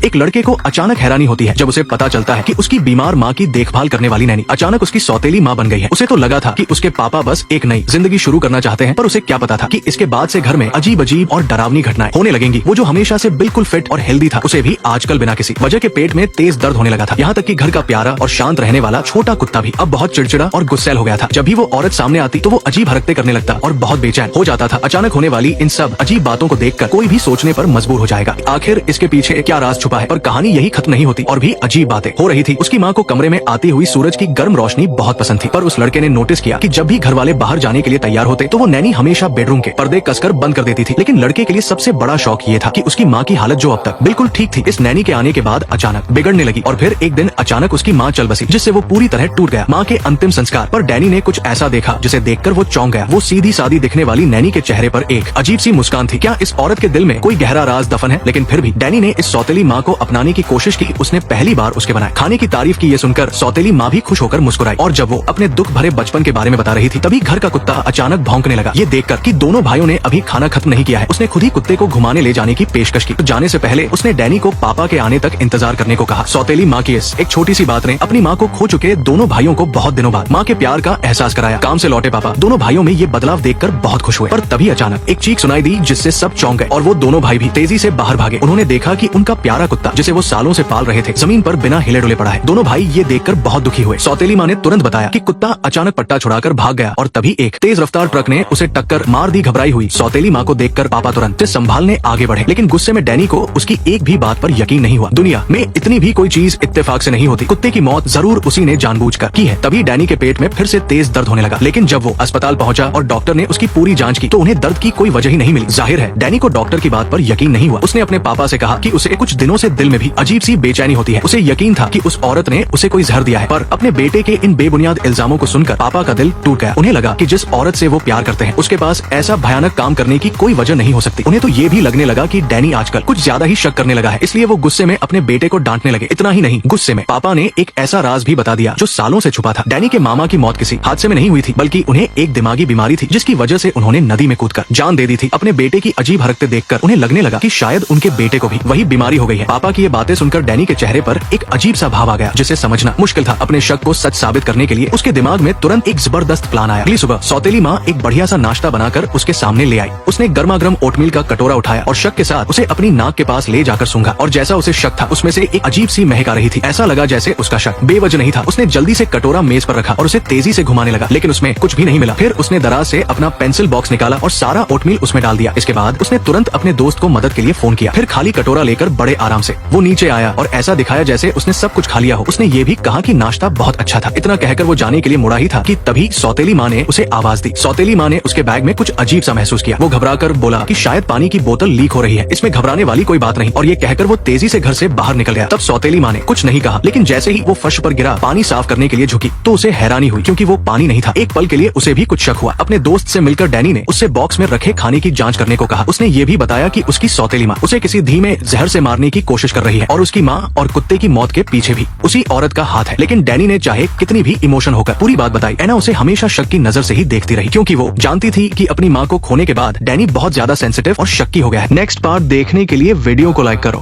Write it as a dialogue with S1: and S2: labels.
S1: एक लड़के को अचानक हैरानी होती है जब उसे पता चलता है कि उसकी बीमार माँ की देखभाल करने वाली नैनी अचानक उसकी सौतेली माँ बन गई है। उसे तो लगा था कि उसके पापा बस एक नई जिंदगी शुरू करना चाहते हैं, पर उसे क्या पता था कि इसके बाद से घर में अजीब अजीब और डरावनी घटनाएं होने लगेंगी। वो जो हमेशा से बिल्कुल फिट और हेल्दी था, उसे भी आजकल बिना किसी वजह के पेट में तेज दर्द होने लगा था। यहाँ तक कि घर का प्यारा और शांत रहने वाला छोटा कुत्ता भी अब बहुत चिड़चिड़ा और गुस्सैल हो गया था। जब भी वो औरत सामने आती तो वो अजीब हरकतें करने लगता और बहुत बेचैन हो जाता था। अचानक होने वाली इन सब अजीब बातों को देखकर कोई भी सोचने पर मजबूर हो जाएगा आखिर इसके पीछे क्या राज छुपा है। पर कहानी यही खत्म नहीं होती और भी अजीब बातें हो रही थी। उसकी माँ को कमरे में आती हुई सूरज की गर्म रोशनी बहुत पसंद थी, पर उस लड़के ने नोटिस किया कि जब भी घर वाले बाहर जाने के लिए तैयार होते तो वो नैनी हमेशा बेडरूम के पर्दे कसकर बंद कर देती थी। लेकिन लड़के के लिए सबसे बड़ा शौक ये था कि उसकी माँ की हालत जो अब तक बिल्कुल ठीक थी, इस नैनी के आने के बाद अचानक बिगड़ने लगी। और फिर एक दिन अचानक उसकी माँ चल बसी, जिससे वो पूरी तरह टूट गया। माँ के अंतिम संस्कार पर डैनी ने कुछ ऐसा देखा जिसे देखकर वो चौंक गया। वो सीधी सादी दिखने वाली नैनी के चेहरे पर एक अजीब सी मुस्कान थी। क्या इस औरत के दिल में कोई गहरा राज दफन है? लेकिन फिर भी डैनी ने इस सौतेली माँ को अपनाने की कोशिश की। उसने पहली बार उसके बनाए खाने की तारीफ की। ये सुनकर सौतेली माँ भी खुश होकर मुस्कुराई और जब वो अपने दुख भरे बचपन के बारे में बता रही थी तभी घर का कुत्ता अचानक भौंकने लगा। ये देखकर कि दोनों भाइयों ने अभी खाना खत्म नहीं किया है, उसने खुद ही कुत्ते को घुमाने ले जाने की पेशकश की। तो जाने से पहले उसने डैनी को पापा के आने तक इंतजार करने को कहा। सौतेली माँ की इस एक छोटी सी बात ने अपनी माँ को खो चुके दोनों भाइयों को बहुत दिनों बाद माँ के प्यार का एहसास कराया। काम से लौटे पापा दोनों भाइयों में ये बदलाव देखकर बहुत खुश हुए, पर तभी अचानक एक चीख सुनाई दी जिससे सब चौंक गए और वो दोनों भाई भी तेजी से बाहर भागे। उन्होंने देखा कि उनका प्यारा कुत्ता जिसे वो सालों से पाल रहे थे जमीन पर बिना हिले डुले पड़ा है। दोनों भाई ये देखकर बहुत दुखी हुए। सौतेली माँ ने तुरंत बताया कि कुत्ता अचानक पट्टा छुड़ाकर भाग गया और तभी एक तेज रफ्तार ट्रक ने उसे टक्कर मार दी। घबराई हुई सौतेली माँ को देखकर पापा तुरंत संभालने आगे बढ़े, लेकिन गुस्से में डैनी को उसकी एक भी बात पर यकीन नहीं हुआ। दुनिया में इतनी भी कोई चीज इत्तेफाक से नहीं होती, कुत्ते की मौत जरूर उसी ने जानबूझकर की है। तभी डैनी के पेट में फिर से तेज दर्द होने लगा, लेकिन जब वो अस्पताल पहुंचा और डॉक्टर ने उसकी पूरी जांच की तो उन्हें दर्द की कोई वजह ही नहीं मिली। जाहिर है डैनी को डॉक्टर की बात पर यकीन नहीं हुआ। उसने अपने पापा से कहा कि उसे कुछ दिनों से दिल में भी अजीब सी बेचैनी होती है। उसे यकीन था कि उस औरत ने उसे कोई जहर दिया है, पर अपने बेटे के इन बेबुनियाद इल्जामों को सुनकर पापा का दिल टूट गया। उन्हें लगा कि जिस औरत से वो प्यार करते हैं उसके पास ऐसा भयानक काम करने की कोई वजह नहीं हो सकती। उन्हें तो ये भी लगने लगा कि डैनी आजकल कुछ ज्यादा ही शक करने लगा है, इसलिए वो गुस्से में अपने बेटे को डांटने लगे। इतना ही नहीं, गुस्से में पापा ने एक ऐसा राज भी बता दिया जो सालों से छुपा था। डैनी के मामा की मौत किसी हादसे में नहीं हुई थी, बल्कि उन्हें एक दिमागी बीमारी थी जिसकी वजह से उन्होंने नदी में कूदकर जान दे दी थी। अपने बेटे की अजीब हरकतें देखकर उन्हें लगने लगा कि शायद उनके बेटे को भी वही बीमारी हो गई है। पापा की ये बातें सुनकर डैनी के चेहरे पर एक अजीब सा भाव आ गया जिसे समझना मुश्किल था। अपने शक को सच साबित करने के लिए उसके दिमाग में तुरंत एक जबरदस्त प्लान आया। अगली सुबह सौतेली माँ एक बढ़िया सा नाश्ता बनाकर उसके सामने ले आई। उसने गर्मा गर्म ओटमील का कटोरा उठाया और शक के साथ उसे अपनी नाक के पास ले जाकर सूंघा, और जैसा उसे शक था उसमें से एक अजीब सी महक आ रही थी। ऐसा लगा जैसे उसका शक बेवजह नहीं था। उसने जल्दी से कटोरा मेज पर रखा और उसे तेजी से घुमाने लगा, लेकिन उसमें कुछ भी नहीं मिला। फिर उसने दराज से अपना पेंसिल बॉक्स निकाला और सारा ओटमील उसमें डाल दिया। इसके बाद उसने तुरंत अपने दोस्त को मदद के लिए फोन किया। फिर खाली कटोरा लेकर बड़े आराम से वो नीचे आया और ऐसा दिखाया जैसे उसने सब कुछ खा लिया हो। उसने ये भी कहा कि नाश्ता बहुत अच्छा था। इतना कहकर वो जाने के लिए मुड़ा ही था कि तभी सौतेली माँ ने उसे आवाज दी। सौतेली माँ ने उसके बैग में कुछ अजीब सा महसूस किया। वो घबराकर बोला कि शायद पानी की बोतल लीक हो रही है। इसमें घबराने वाली कोई बात नहीं, और ये कहकर वो तेजी से घर से बाहर निकल गया। तब सौतेली माँ ने कुछ नहीं कहा, लेकिन जैसे ही वो फर्श पर गिरा पानी साफ करने के लिए झुकी तो उसे हैरानी हुई, क्योंकि वो पानी नहीं था। एक पल के लिए उसे भी कुछ शक हुआ। अपने दोस्त से मिलकर डैनी ने उससे बॉक्स में रखे खाने की जांच करने को कहा। उसने ये भी बताया कि उसकी सौतेली माँ उसे किसी धीमे जहर से मारने की कोशिश कर रही है और उसकी माँ और कुत्ते की मौत के पीछे भी उसी औरत का हाथ है। लेकिन डैनी ने चाहे कितनी भी इमोशन होकर पूरी बात बताई, एना उसे हमेशा शक की नजर से ही देखती रही, क्योंकि वो जानती थी कि अपनी माँ को खोने के बाद डैनी बहुत ज्यादा सेंसिटिव और शक्की हो गया है। नेक्स्ट पार्ट देखने के लिए वीडियो को लाइक करो।